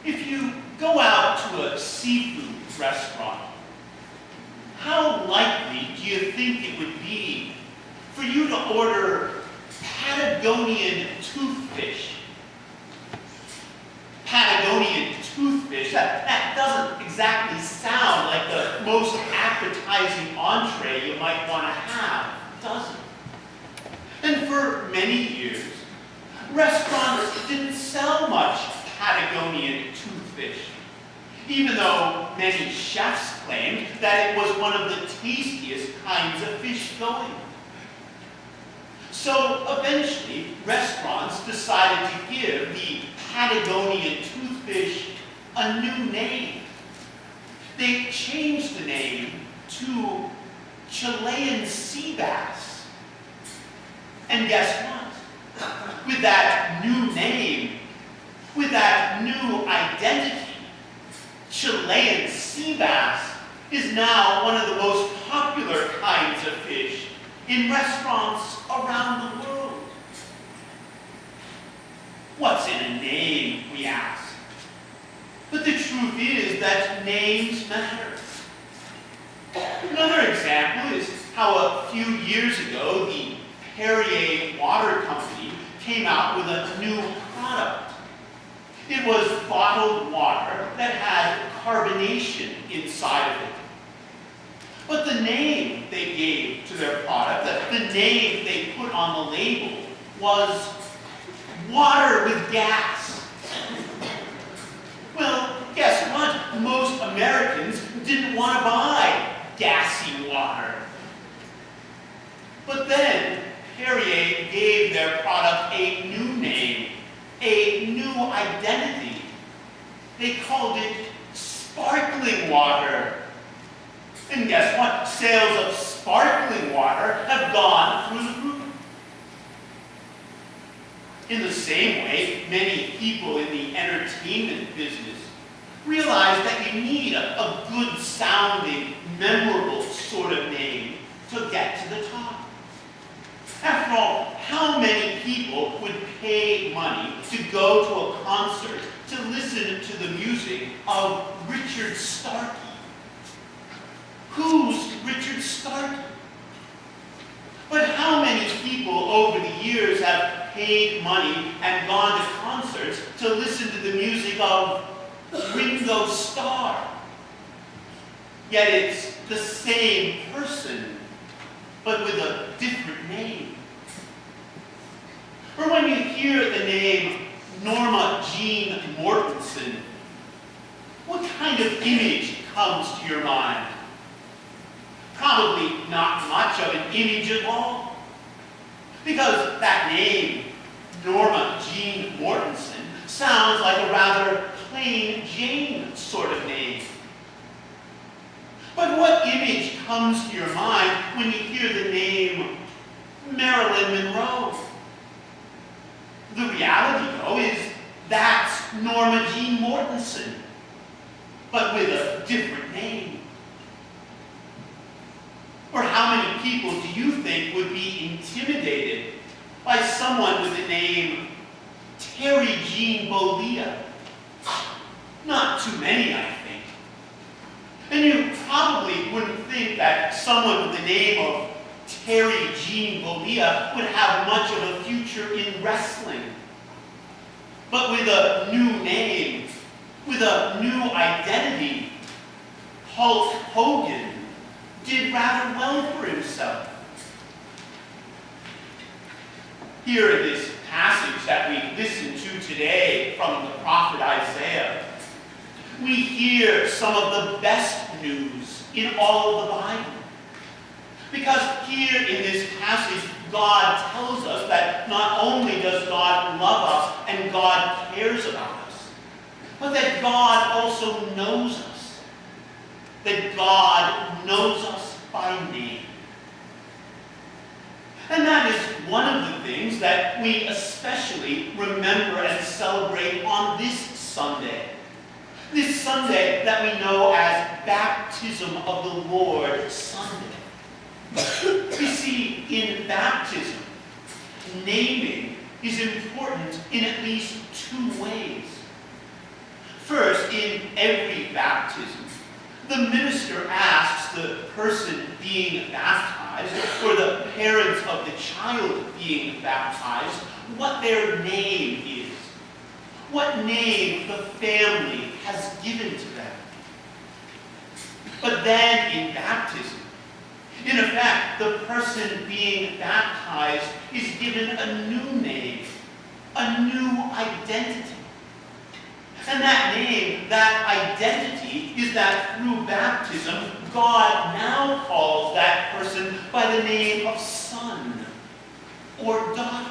If you go out to a seafood restaurant, how likely do you think it would be for you to order Patagonian toothfish? Patagonian toothfish, that doesn't exactly sound like the most appetizing entree you might want to have, does it? And for many years, restaurants didn't sell much Patagonian toothfish, even though many chefs claimed that it was one of the tastiest kinds of fish going. So eventually, restaurants decided to give the Patagonian toothfish a new name. They changed the name to Chilean sea bass. And guess what? With that new name, with that new identity, Chilean sea bass is now one of the most popular kinds of fish in restaurants around the world. What's in a name, we ask? But the truth is that names matter. Another example is how a few years ago the Perrier Water Company came out with a new product. It was bottled water that had carbonation inside of it. But the name they gave to their product, the name they put on the label, was water with gas. Well, guess what? Most Americans didn't want to buy gassy water. But then Perrier gave their product a new name, a new identity. They called it sparkling water. And guess what? Sales of sparkling water have gone through the roof. In the same way, many people in the entertainment business realize that you need a good-sounding, memorable sort of name to get to the top. After all, how many people would pay money to go to a concert to listen to the music of Richard Starkey? Who's Richard Starkey? But how many people over the years have paid money and gone to concerts to listen to the music of Ringo Starr? Yet it's the same person, but with a different name. Or when you hear the name Norma Jean Mortensen, what kind of image comes to your mind? Probably not much of an image at all. Because that name, Norma Jean Mortensen, sounds like a rather plain Jane sort of name. But what image comes to your mind when you hear the name Marilyn Monroe? The reality, though, is that's Norma Jean Mortensen, but with a different name. Or how many people do you think would be intimidated by someone with the name Terry Jean Bollea? Not too many, I think. And you probably wouldn't think that someone with the name of Terry Jean Bollea would have much of a future in wrestling. But with a new name, with a new identity, Hulk Hogan did rather well for himself. Here in this passage that we listen to today from the prophet Isaiah, we hear some of the best news in all of the Bible. Because here in this passage, God tells us that not only does God love us and God cares about us, but that God also knows us. That God knows us by name. And that is one of the things that we especially remember and celebrate on this Sunday. This Sunday that we know as Baptism of the Lord Sunday. You see, in baptism, naming is important in at least two ways. First, in every baptism, the minister asks the person being baptized, or the parents of the child being baptized, what their name is, what name the family has given to them. But then in baptism, in effect, the person being baptized is given a new name, a new identity. And that name, that identity, is that through baptism, God now calls that person by the name of son or daughter.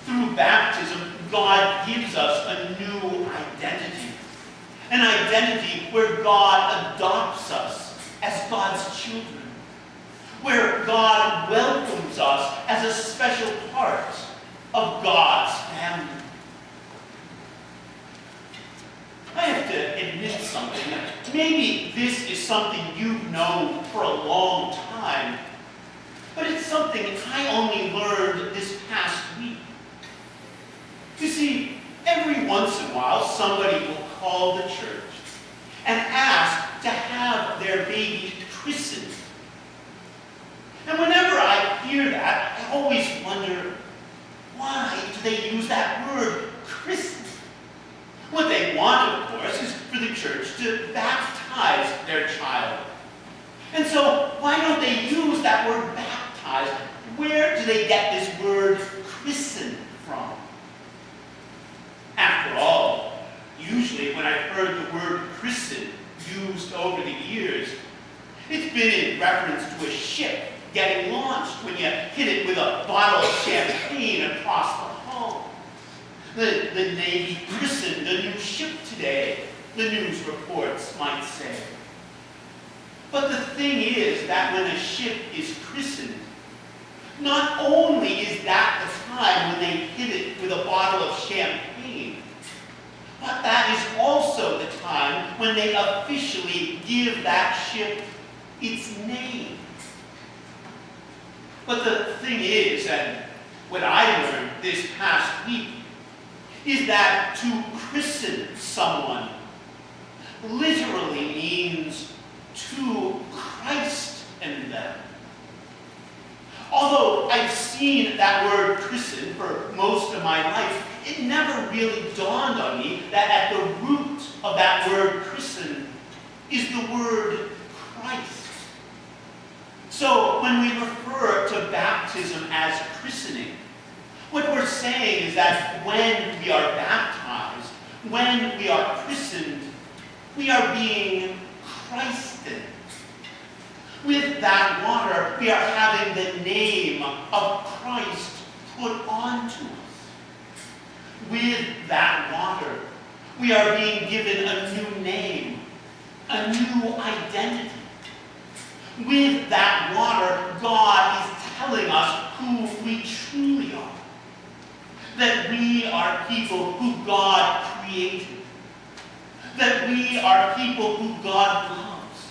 Through baptism, God gives us a new identity. An identity where God adopts us as God's children. Where God welcomes us as a special part of God's family. I have to admit something. Maybe this is something you've known for a long time, but it's something I only learned this past week. You see, every once in a while, somebody will call the church and ask to have their baby christened. And whenever I hear that, I always wonder, why do they use that word, christened? What they want, of course, is for the church to baptize their child. And so, why don't they use that word baptize? Where do they get this word christened from? After all, usually when I've heard the word christened used over the years, it's been in reference to a ship getting launched when you hit it with a bottle of champagne across the hull. The Navy christened a new ship today, the news reports might say. But the thing is that when a ship is christened, not only is that the time when they hit it with a bottle of champagne, but that is also the time when they officially give that ship its name. But the thing is, and what I learned this past week, is that to christen someone literally means to Christ in them. Although I've seen that word christen for most of my life, it never really dawned on me that at the root of that word christen is the word Christ. So when we refer to baptism as christening, what we're saying is that when we are baptized, when we are christened, we are being Christed. With that water, we are having the name of Christ put onto us. With that water, we are being given a new name, a new identity. With that water, God is telling us who we truly are. That we are people who God created. That we are people who God loves.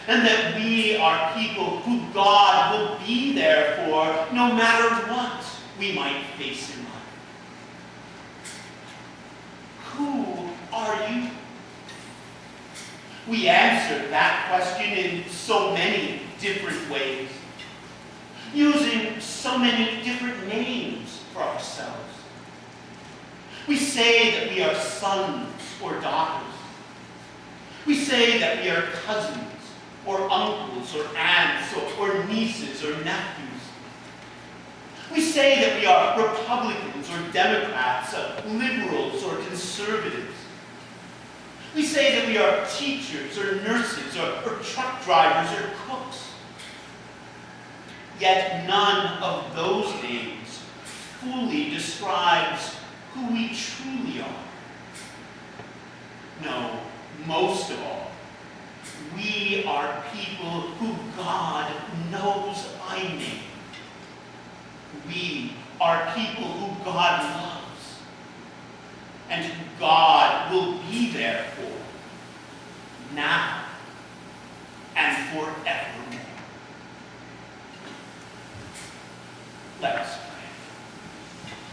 And that we are people who God will be there for no matter what we might face in life. Who are you? We answer that question in so many different ways, using so many different names for ourselves. We say that we are sons or daughters. We say that we are cousins or uncles or aunts or nieces or nephews. We say that we are Republicans or Democrats, liberals or conservatives. We say that we are teachers or nurses or truck drivers or cooks. Yet none of those names fully describes who we truly are. No, most of all, we are people who God knows by name. We are people who God loves and who God will be there for now and forever.